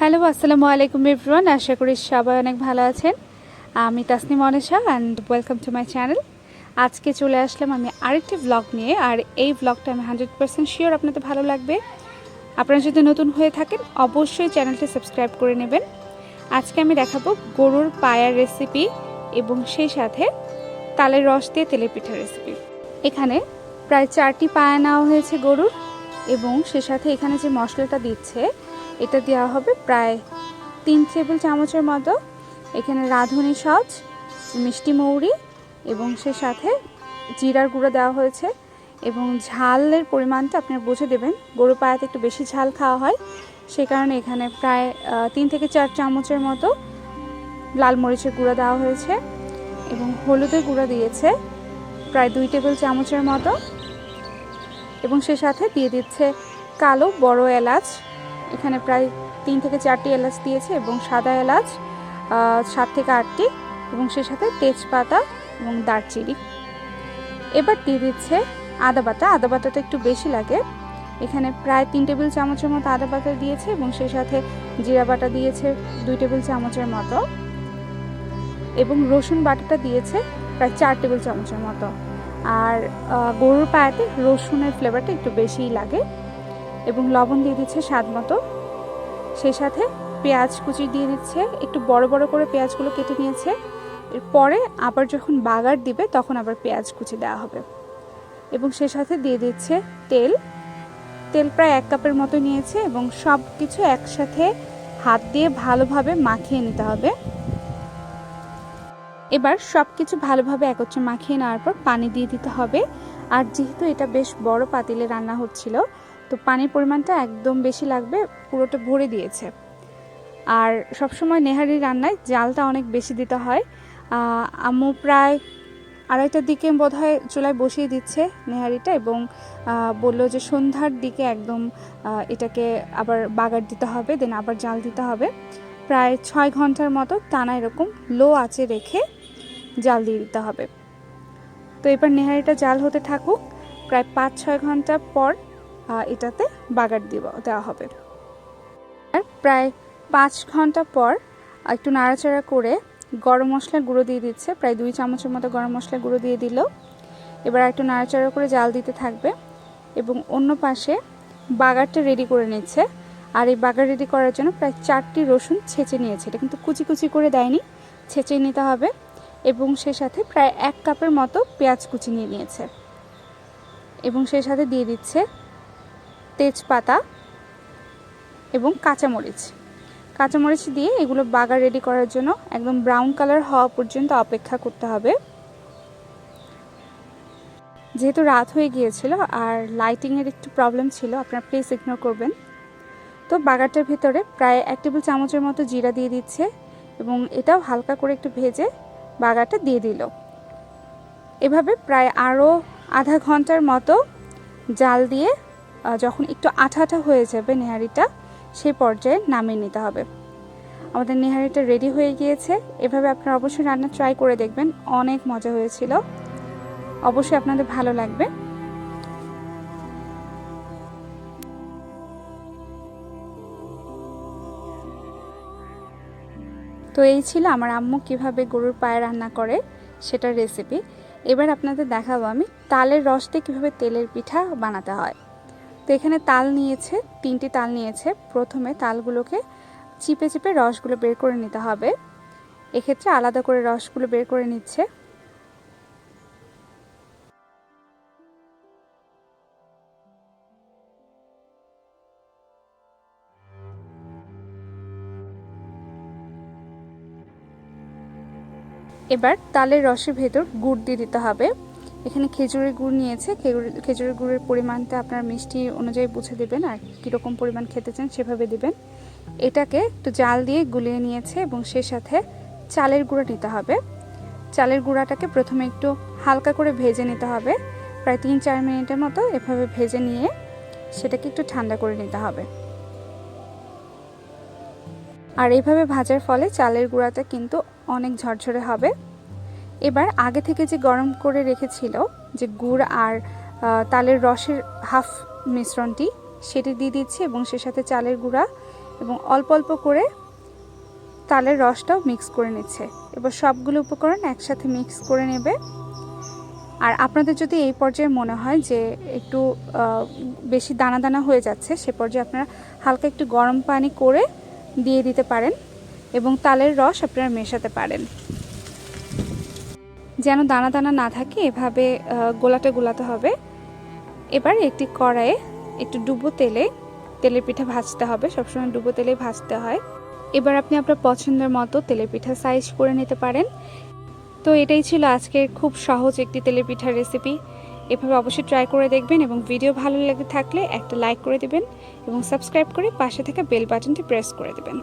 Hello, আসসালামু আলাইকুম everyone. আশা করি সবাই অনেক ভালো আছেন। আমি Tasnim Anisha and welcome to my channel. আজকে চলে আসলাম আমি আরেকটি ব্লগ নিয়ে, আর এই ব্লগটা আমি 100% শিওর আপনাদের ভালো লাগবে। আপনারা যদি নতুন হয়ে থাকেন অবশ্যই চ্যানেলটি সাবস্ক্রাইব করে নেবেন। আজকে আমি দেখাবো গরুর পায়ার রেসিপি এবং সেই সাথে তালের রস দিয়ে তেলের পিঠার রেসিপি। এখানে প্রায় 4টি পায়া নেওয়া হয়েছে গরুর, এবং সে সাথে এখানে যে মশলাটা দিচ্ছে এটা দেওয়া হবে প্রায় 3 টেবিল চামচের মতো। এখানে রাঁধুনি সস, মিষ্টি মৌরি এবং সে সাথে জিরার গুঁড়ো দেওয়া হয়েছে। এবং ঝালের পরিমাণটা আপনারা বুঝে দেবেন, গরু পায়াতে একটু বেশি ঝাল খাওয়া হয়, সে কারণে এখানে প্রায় 3 থেকে 4 চামচের মতো লাল মরিচের গুঁড়ো দেওয়া হয়েছে। এবং হলুদের গুঁড়ো দিয়েছে প্রায় 2 টেবিল চামচের মতো। এবং সে সাথে দিয়ে দিচ্ছে কালো বড় এলাচ, এখানে প্রায় 3 থেকে 4টি এলাচ দিয়েছে, এবং সাদা এলাচ 7 থেকে 8টি, এবং সে সাথে তেজপাতা এবং দারচিনি। এবার দিয়ে দিচ্ছে আদা বাটা। আদা বাটাটা একটু বেশি লাগে, এখানে প্রায় 3 টেবিল চামচের মতো আদা বাটা দিয়েছে, এবং সেই সাথে জিরা বাটা দিয়েছে 2 টেবিল চামচের মতো, এবং রসুন বাটাটা দিয়েছে প্রায় 4 টেবিল চামচের মতো। আর গরুর পায়াতে রসুনের ফ্লেভারটা একটু বেশিই লাগে। এবং লবণ দিয়ে দিচ্ছে স্বাদ মতো। সেই সাথে পেঁয়াজ কুচি দিয়ে দিচ্ছে, একটু বড় বড় করে পেঁয়াজগুলো কেটে নিয়েছে। এরপরে আবার যখন বাগার দিবে তখন আবার পেঁয়াজ কুচি দেওয়া হবে। এবং সে সাথে দিয়ে দিচ্ছে তেল প্রায় 1 কাপের মতো নিয়েছে, এবং সব কিছু একসাথে হাত দিয়ে ভালোভাবে মাখিয়ে নিতে হবে। এবার সব কিছু ভালোভাবে একত্রে মাখিয়ে নেওয়ার পর পানি দিয়ে দিতে হবে। আর যেহেতু এটা বেশ বড় পাতিলে রান্না হচ্ছিল, তো পানির পরিমাণটা একদম বেশি লাগবে, পুরোটা ভরে দিয়েছে। আর সবসময় নেহারি রান্নায় জালটা অনেক বেশি দিতে হয়। আম্মু প্রায় 2:30টার দিকে বোধহয় চুলায় বসিয়ে দিচ্ছে নেহারিটা, এবং বলল যে সন্ধ্যার দিকে একদম এটাকে আবার বাগার দিতে হবে, দেন আবার জাল দিতে হবে। প্রায় 6 ঘন্টার মতো টানা এরকম লো আঁচে রেখে জাল দিয়ে দিতে হবে। তো এবার নেহারিটা জাল হতে থাকুক। প্রায় 5-6 ঘন্টা পর এটাতে বাগার দেওয়া হবে। আর প্রায় 5 ঘন্টা পর একটু নাড়াচাড়া করে গরম মশলার গুঁড়ো দিয়ে দিচ্ছে, প্রায় 2 চামচের মতো গরম মশলার গুঁড়ো দিয়ে দিল। এবার একটু নাড়াচাড়া করে জাল দিতে থাকবে, এবং অন্য পাশে বাগারটা রেডি করে নিচ্ছে। আর এই বাগার রেডি করার জন্য প্রায় 4টি রসুন ছেঁচে নিয়েছে, এটা কিন্তু কুচি কুচি করে দেয়নি, ছেঁচে নিতে হবে। এবং সে সাথে প্রায় 1 কাপের মতো পেঁয়াজ কুচি নিয়ে নিয়েছে, এবং সে সাথে দিয়ে দিচ্ছে তেজপাতা এবং কাঁচামরিচ দিয়ে এগুলো বাগার রেডি করার জন্য একদম ব্রাউন কালার হওয়া পর্যন্ত অপেক্ষা করতে হবে। যেহেতু রাত হয়ে গিয়েছিল আর লাইটিংয়ের একটু প্রবলেম ছিল, আপনারা প্লিজ ইগনোর করবেন। তো বাগারটার ভিতরে প্রায় 1 টেবিল চামচের মতো জিরা দিয়ে দিচ্ছে, এবং এটাও হালকা করে একটু ভেজে বাগারটা দিয়ে দিল। এভাবে প্রায় আরও আধা ঘন্টার মতো জাল দিয়ে যখন একটু আঠা আঠা হয়ে যাবে নেহারিটা, সেই পর্যায়ে নামিয়ে নিতে হবে। আমাদের নেহারিটা রেডি হয়ে গিয়েছে। এভাবে আপনারা অবশ্যই রান্না ট্রাই করে দেখবেন, অনেক মজা হয়েছিল, অবশ্যই আপনাদের ভালো লাগবে। তো এই ছিল আমার আম্মু কিভাবে গরুর পায়ে রান্না করে সেটার রেসিপি। এবার আপনাদের দেখাবো আমি তালের রস দিয়ে কীভাবে তেলের পিঠা বানাতে হয়। তো এখানে তাল নিয়েছে, 3টি তাল নিয়েছে। প্রথমে তালগুলোকে চিপে চিপে রসগুলো বের করে নিতে হবে, এক্ষেত্রে আলাদা করে রসগুলো বের করে নিচ্ছে। এবার তালের রসের ভেতর গুড় দিয়ে দিতে হবে। এখানে খেজুরের গুড় নিয়েছে, খেজুরের গুড়ের পরিমাণটা আপনার মিষ্টি অনুযায়ী বুঝে দেবেন, আর কীরকম পরিমাণ খেতে চান সেভাবে দেবেন। এটাকে একটু জাল দিয়ে গুলিয়ে নিয়েছে, এবং সে সাথে চালের গুঁড়া নিতে হবে। চালের গুঁড়াটাকে প্রথমে একটু হালকা করে ভেজে নিতে হবে, প্রায় 3-4 মিনিটের মতো এভাবে ভেজে নিয়ে সেটাকে একটু ঠান্ডা করে নিতে হবে। আর এইভাবে ভাজার ফলে চালের গুঁড়াটা কিন্তু অনেক ঝরঝরে হবে। এবার আগে থেকে যে গরম করে রেখেছিল যে গুড় আর তালের রসের হাফ মিশ্রণটি, সেটি দিয়ে দিচ্ছি, এবং সে সাথে চালের গুঁড়া এবং অল্প অল্প করে তালের রসটাও মিক্স করে নিচ্ছে। এবার সবগুলো উপকরণ একসাথে মিক্স করে নেবে। আর আপনাদের যদি এই পর্যায়ে মনে হয় যে একটু বেশি দানা দানা হয়ে যাচ্ছে, সে পর্যায়ে আপনারা হালকা একটু গরম পানি করে দিয়ে দিতে পারেন এবং তালের রস আপনারা মেশাতে পারেন। যেন দানা দানা না থাকে এভাবে গোলাতে হবে। এবার একটি কড়াইয়ে একটু ডুবো তেলের পিঠা ভাজতে হবে। সবসময় ডুবো তেলে ভাজতে হয়। এবার আপনি আপনার পছন্দের মতো তেলের পিঠা সাইজ করে নিতে পারেন। তো এটাই ছিল আজকের খুব সহজ একটি তেলের পিঠার রেসিপি। এভাবে অবশ্যই ট্রাই করে দেখবেন এবং ভিডিও ভালো লেগে থাকলে একটা লাইক করে দেবেন এবং সাবস্ক্রাইব করে পাশে থাকা বেল বাটনটি প্রেস করে দেবেন।